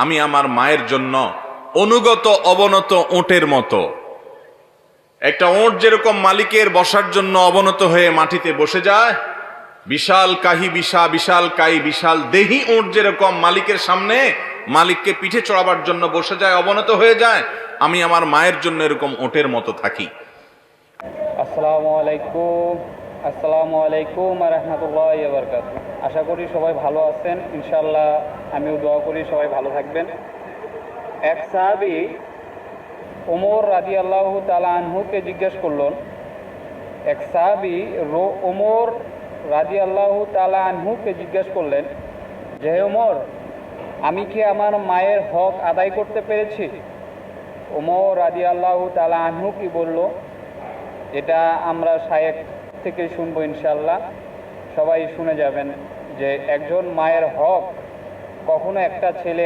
আমি আমার মায়ের জন্য অনুগত অবনত ওঁটের মতো। একটা ওঁট যেরকম মালিকের বসার জন্য অবনত হয়ে মাটিতে বসে যায়, বিশাল কাহি বিশাল কাই বিশাল দেহি ওঁট যেরকম মালিকের সামনে মালিককে পিঠে চড়াবার জন্য বসে যায়, অবনত হয়ে যায়, আমি আমার মায়ের জন্য এরকম ওঁটের মতো থাকি। আসসালামু আলাইকুম। আসসালামু আলাইকুম ওয়া রাহমাতুল্লাহি ওয়া বারাকাতুহু। আশা করি সবাই ভালো আছেন, ইনশাআল্লাহ আমিও দোয়া করি সবাই ভালো থাকবেন। এক সাহাবী ওমর রাদিয়াল্লাহু তাআলা আনহুকে জিজ্ঞেস করলেন, এক সাহাবী ওমর রাদিয়াল্লাহু তাআলা আনহুকে জিজ্ঞেস করলেন যে, হে ওমর, আমি কি আমার মায়ের হক আদায় করতে পেরেছি? ওমর রাদিয়াল্লাহু তাআলা আনহু কি বলল, এটা আমরা শায়েখ থেকে শুনবো ইনশাআল্লাহ। সবাই শুনে যাবেন যে একজন মায়ের হক কখনো একটা ছেলে